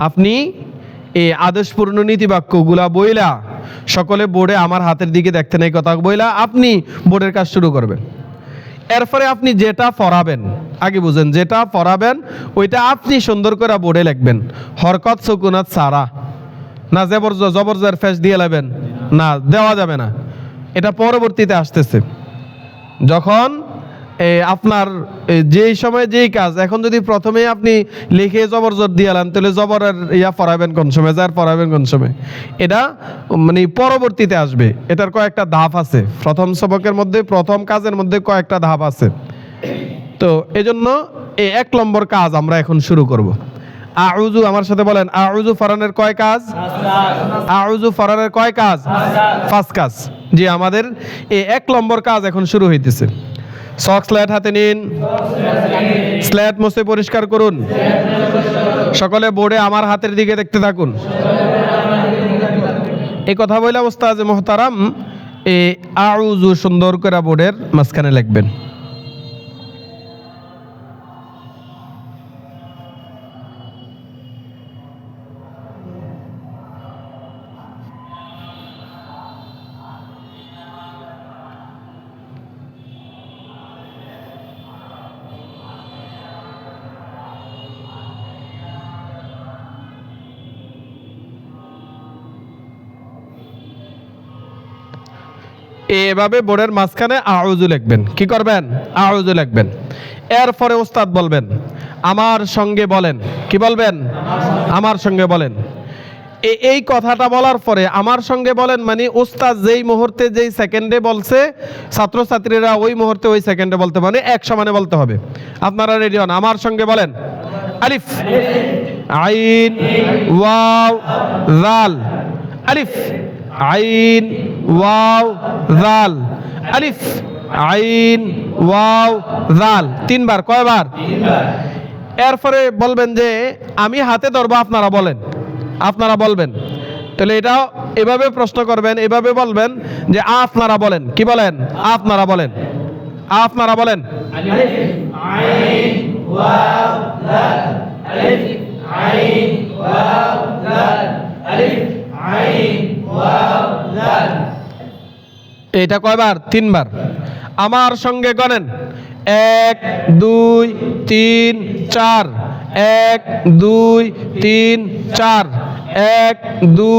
আপনি এই আদেশপূর্ণ নীতিবাক্যগুলা বইলা সকলে বোর্ডে আমার হাতের দিকে দেখতেন এই কথা বইলা আপনি বোর্ডের কাজ শুরু করবেন। এরপরে আপনি যেটা পড়াবেন, আগে বুঝেন, যেটা পড়াবেন ওইটা আপনি সুন্দর করে বোর্ডে লিখবেন। হরকত সুকুনাত সারা না, জবরজের ফেস দিয়ে নেবেন না, দেওয়া যাবে না। এটা পরবর্তীতে আসতেছে। যখন আপনার যেই সময় যেই কাজ, এখন যদি প্রথমে আপনি লিখে জবরজর দিয়ে এলেন তাহলে জবরের পড়াবেন কোন সময়, যার পড়াবেন কোন সময়, এটা মানে পরবর্তীতে আসবে। এটার কয়েকটা ধাপ আছে। প্রথম সবকের মধ্যে, প্রথম কাজের মধ্যে কয়েকটা ধাপ আছে। তো এজন্য এই 1 নম্বর কাজ আমরা এখন শুরু করব। আউযু, আমার সাথে বলেন, আউযু ফরানের কয় কাজ? আউযু ফরানের কয় কাজ? 5 কাজ। জি, আমাদের এই 1 নম্বর কাজ এখন শুরু হইতেছে। চক স্লেট হাতে নিন, স্লেট মুছে পরিষ্কার করুন। সকলে বোর্ডে আমার হাতের দিকে দেখতে থাকুন। এই কথা বলে ওস্তাদ মুহতারাম এই আউযু সুন্দর করে বোর্ডের মাঝখানে লিখবেন। এভাবে বোর্ডের মাঝখানে আউযু লিখবেন। কি করবেন? আউযু লিখবেন। এরপরে ওস্তাদ বলবেন, আমার সঙ্গে বলেন। কি বলবেন? আমার সঙ্গে বলেন। এই কথাটা বলার পরে আমার সঙ্গে বলেন মানে ওস্তাদ যেই মুহূর্তে, যেই সেকেন্ডে বলছে, ছাত্রছাত্রীরা ওই মুহূর্তে ওই সেকেন্ডে বলতে, মানে এক সমানে বলতে হবে। আপনারা রেডি হন, আমার সঙ্গে বলেন। আলিফ, আইন, ওয়াও, জাল। আলিফ, আইন, ওয়াও, জাল। আলিফ, আইন, ওয়াও, জাল। 3 বার। কয়বার? 3 বার। এরপরে বলবেন যে আমি হাতে ধরবো, আপনারা বলেন। আপনারা বলবেন। তাহলে এটা এভাবে প্রশ্ন করবেন, এভাবে বলবেন যে আপনারা বলেন। কি বলেন? আপনারা বলেন। আপনারা বলেন। আলিফ, আইন, ওয়াও, জাল। আলিফ, আইন, ওয়াও, জাল। আলিফ, আইন, ওয়াও, জাল। এটা কয়বার? 3 বার। আমার সঙ্গে গণেন। 1 2 3 4। 1 2 3 4। 1 2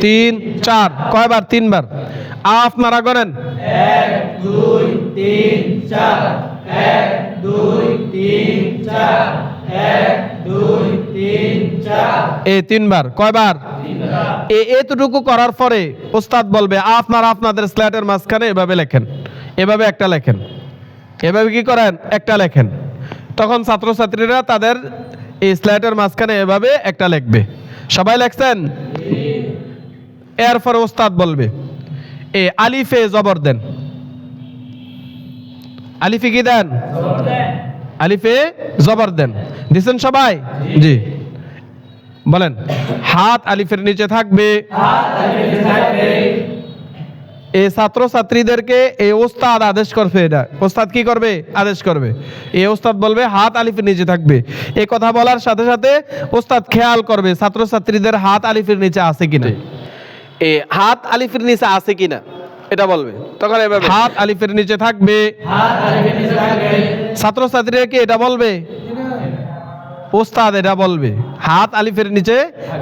3 4। কয়বার? 3 বার। আপনারা গণেন। 1 2 3 4। 1 2 3 4। 1 2 3 4। এই 3 বার। কয়বার? 3 বার। এতটুকু করার পরে ওস্তাদ বলবে আপনারা আপনাদের স্লেটের মাঝখানে এভাবে লেখেন। এভাবে একটা লেখেন। এভাবে কি করেন? একটা লেখেন। তখন ছাত্রছাত্রীরা তাদের এই স্লেটের মাঝখানে এভাবে একটা লিখবে। সবাই লেখছেন? এরপর ওস্তাদ বলবে আলিফে জবর দেন। আলিফে কি দেন? আলিফে জবর দেন। দিছেন সবাই? জি। বলেন, হাত আলিফের নিচে থাকবে। হাত আলিফে থাকবে। এই ছাত্রছাত্রীদেরকে এই ওস্তাদ আদেশ করবে। এটা ওস্তাদ কি করবে? আদেশ করবে। এই ওস্তাদ বলবে হাত আলিফের নিচে থাকবে। এই কথা বলার সাথে সাথে ওস্তাদ খেয়াল করবে ছাত্রছাত্রীদের হাত আলিফের নিচে আছে কিনা। এই হাত আলিফের নিচে আছে কিনা এটা বলবে। তখন এভাবে হাত আলিফের নিচে থাকবে। হাত আলিফে নিচে থাকবে। ছাত্রছাত্রীরা কি এটা বলবে? ওস্তাদ এটা বলবে হাত আলিফের নিচে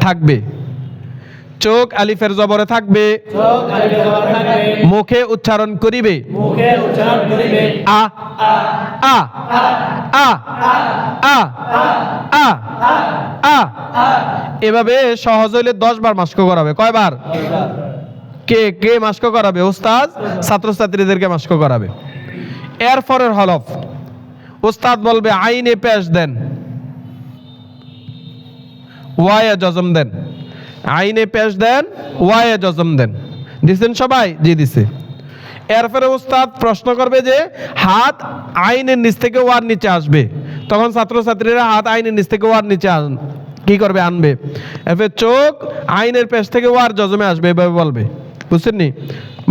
থাকবে। চোখ আলিফের জবরে থাকবে। চোখ আলিফে জবর থাকবে। মুখে উচ্চারণ করিবে। মুখে উচ্চারণ করিবে। আ আ আ আ আ আ। এভাবে সহজ হইলে 10 বার মাস্ক করাবে। কয়বার? কে কে মাস্ক করাবে? ওস্তাদ ছাত্রছাত্রীদেরকে মাস্ক করাবে। এরপরের হরফ ওস্তাদ বলবে আইনে পেশ দেন, ওয়ায়ে জজম দেন। আইনে পেশ দেন, ওয়ায়ে জজম দেন। দিছেন সবাই? জি দিছে। এরপরে ওস্তাদ প্রশ্ন করবে যে হাত আইনের নিচ থেকে ওয়ার নিচে আসবে। তখন ছাত্রছাত্রীরা হাত আইনের নিচ থেকে ওয়ার নিচে কি করবে? আনবে। এরপরে চোখ আইনের পেশ থেকে ওয়ার জজমে আসবে। এভাবে বলবে। বুঝছেন নি?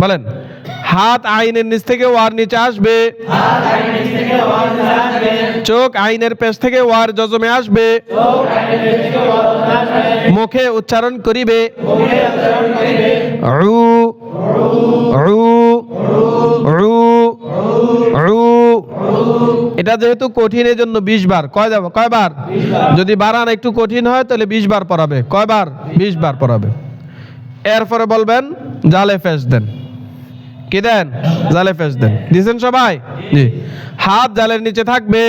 বলেন, হাত আইনের নিচ থেকে ওয়ার নিচে আসবে। হাত আইনের নিচ থেকে ওয়ার নিচে আসবে। চোখ আইনের পেশ থেকে ওয়ার জজমে আসবে। চোখ আইনের নিচ থেকে ওয়ার জজমে আসবে। মুখে উচ্চারণ করিবে মুখে উচ্চারণ করিবে উ উ উ উ এটা যেহেতু কঠিন এই জন্য 20 বার কয়বার যদি বাড়ান একটু কঠিন হয় তাহলে 20 বার পড়াবে কয়বার 20 বার পড়াবে এরপরে বলবেন জালে ফেস দেন কি দেন জালে ফেস দেন দিছেন সবাই জি হাত জালের নিচে থাকবে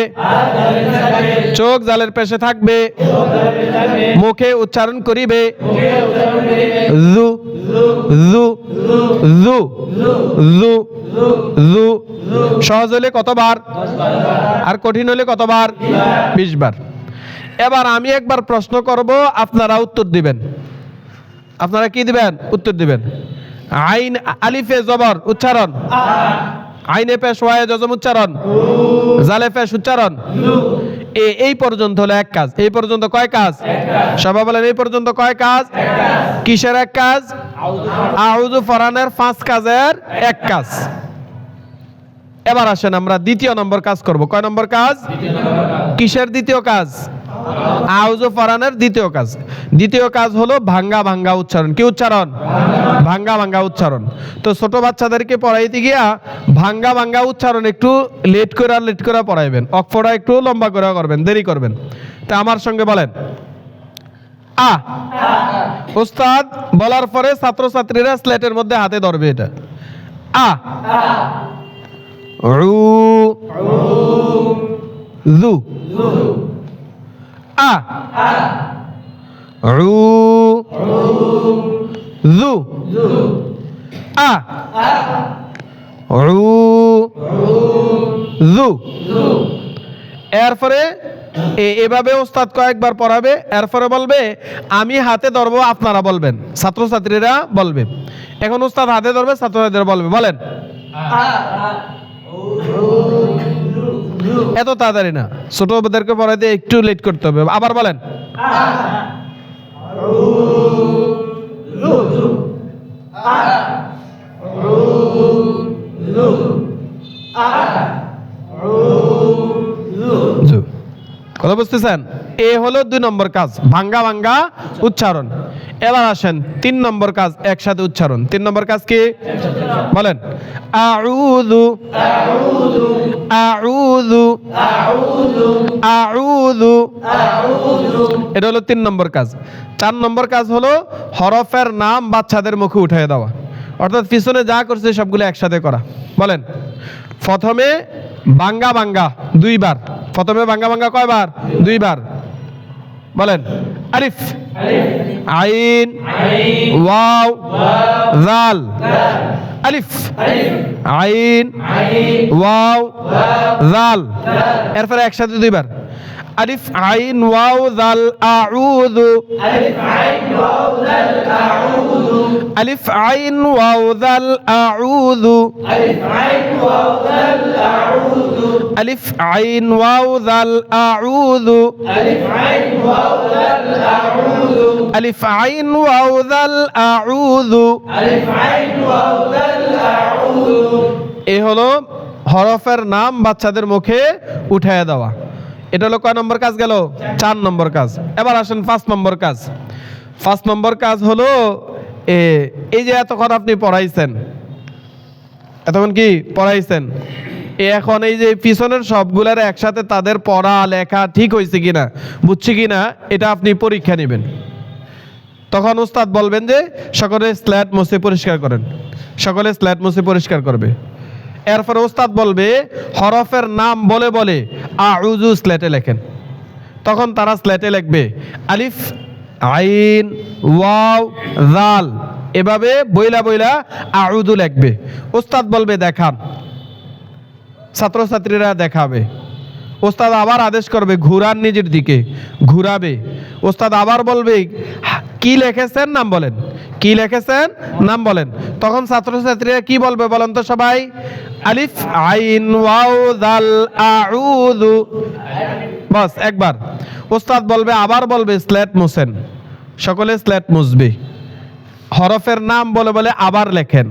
চোখ জালের পাশে থাকবে মুখে উচ্চারণ করিবে জু জু জু জু জু সহজ হলে কতবার আর কঠিন হলে কতবার 20 বার এবার আমি একবার প্রশ্ন করব আপনারা উত্তর দিবেন আপনারা কি দিবেন উত্তর দিবেন আইন আলিফে জবর উচ্চারণ আইনে পেশ ওয়ায়ে জজম উচ্চারণ জালে পেশ উচ্চারণ এই পর্যন্ত হলো এক কাজ এই পর্যন্ত কয় কাজ সবাই বলেন এই পর্যন্ত কয় কাজ কিসের এক কাজ আউযু ফরানের 5 কাজের এক কাজ এবার আসেন আমরা দ্বিতীয় নম্বর কাজ করব কয় নম্বর কাজ কিসের দ্বিতীয় কাজ আউযু ফরানের দ্বিতীয় কাজ হলো ভাঙ্গা ভাঙ্গা উচ্চারণ কি উচ্চারণ ভাঙ্গা ভাঙ্গা উচ্চারণ তো ছোট বাচ্চাদেরকে পড়াইতে গিয়া ভাঙ্গা ভাঙ্গা উচ্চারণ একটু লেট করে পড়াইবেন অক্ষরটা একটু লম্বা করে করবেন দেরি করবেন তা আমার সঙ্গে বলেন আ উস্তাদ বলার পরে ছাত্রছাত্রীরা স্লেটের মধ্যে হাতে ধরবে এটা আ উ জু আ উ জু আ উ জু এরপরে এভাবে ওস্তাদ কয়েকবার পড়াবে এরপরে বলবে আমি হাতে ধরবো আপনারা বলবেন ছাত্রছাত্রীরা বলবে এখন ওস্তাদ হাতে ধরবে ছাত্রছাত্রীরা বলবে বলেন এত তাড়াতাড়ি না ছোটদেরকে পড়াইতে একটু লেট করতে হবে আবার বলেন কথা বুঝতেছেন এ হলো 2 নম্বর কাজ ভাঙ্গা ভাঙ্গা উচ্চারণ এবার আসেন 3 নম্বর কাজ একসাথে উচ্চারণ 3 নম্বর কাজ কি বলেন আউযু আউযু আউযু আউযু এটা হলো 3 নম্বর কাজ 4 নম্বর কাজ হলো হরফের নাম বাচ্চাদের মুখে উঠিয়ে দেওয়া অর্থাৎ পিছনে যা করছে সবগুলো একসাথে করা বলেন প্রথমে ভাঙ্গা ভাঙ্গা 2 বার প্রথমে ভাঙ্গা ভাঙ্গা কয়বার 2 বার বলেন আলিফ আইন ওয়াও জাল আলিফ আইন ওয়াও জাল এরপরে একসাথে 2 বার আলিফ আইন ওয়াও জাল আউযু আলিফ আইন ওয়াও জাল আউযু আলিফ আইন ওয়াও জাল আউযু আলিফ আইন ওয়াও জাল আউযু এই হলো হরফের নাম বাচ্চাদের মুখে উঠায় দেওয়া এটা হলো কয় নম্বর কাজ গেল 4 নম্বর কাজ এবার আসেন 5 নম্বর কাজ 5 নম্বর কাজ হলো এই যে এতক্ষণ আপনি পড়াইছেন এতক্ষণ কি পড়াইছেন এখন এই যে পিছনের সবগুলার একসাথে তাদের পড়া লেখা ঠিক হয়েছে কিনা বুঝছি কিনা এটা আপনি পরীক্ষা নেবেন তখন উস্তাদ বলবেন যে সকলে স্ল্যাট মুছে পরিষ্কার করেন সকলে স্ল্যাট মুছে পরিষ্কার করবে এরপর উস্তাদ বলবে হরফের নাম বলে বলে আউযু স্ল্যাটে লেখেন তখন তারা স্ল্যাটে লিখবে আলিফ আইন ওয়াও জাল এভাবে বইলা বইলা আউযু লিখবে উস্তাদ বলবে দেখান ছাত্রছাত্রীরা দেখাবে ওস্তাদ আবার আদেশ করবে ঘুরান নিজের দিকে ঘুরাবে ওস্তাদ আবার বলবে কি লিখেছেন নাম বলেন কি লিখেছেন নাম বলেন তখন ছাত্রছাত্রীরা কি বলবে বলেন তো সবাই আলিফ আইন ওয়াও জাল আউযু বাস একবার ওস্তাদ বলবে আবার বলবে স্ল্যাট মুছেন সকলে স্ল্যাট মুছবে হরফের নাম বলে বলে আবার লেখেন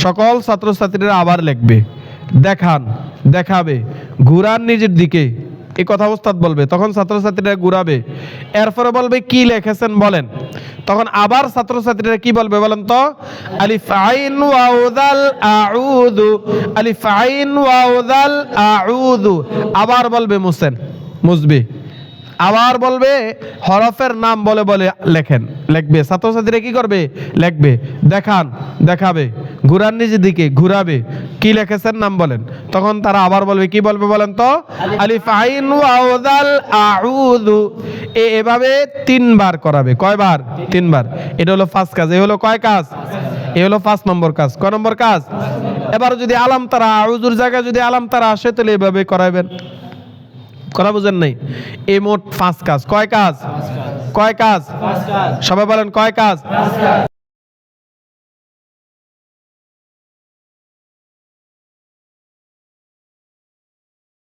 সকল ছাত্রছাত্রীরা আবার লিখবে দেখান দেখাবে ঘুরান নিজের দিকে এই কথা ওস্তাদ বলবে, তখন ছাত্রছাত্রীরা ঘুরাবে, এরপরে বলবে কি লিখেছেন বলেন, তখন আবার ছাত্রছাত্রীরা কি বলবে বলেন তো, আলিফ আইন ওয়াও দাল আউযু, আলিফ আইন ওয়াও দাল আউযু, আবার বলবে মুছেন, মুছবে, আবার বলবে হরফের নাম বলে বলে লেখেন, লিখবে, ছাত্রছাত্রীরা কি করবে, লিখবে, দেখান, দেখাবে, ঘুরান নিজের দিকে, ঘুরাবে, কি লিখেছেন নাম বলেন, তখন তারা আবার বলবে, কি বলবে বলেন তো, আলিফ আইন ওয়াও দাল আউযু, এভাবে 3 বার করাবে, কয়বার, 3 বার। এটা হলো ফার্স্ট কাজ, এই হলো কয় কাজ, এই হলো 5 নম্বর কাজ। কয় নম্বর কাজ? এবার যদি আলাম তারা আউযুর জায়গায় যদি আলাম তারা আসে তাহলে এভাবে করাবেন, কথা বুঝেন নাই? এই মোট 5 কাজ। কয় কাজ? কয় কাজ? সবাই বলেন কয় কাজ?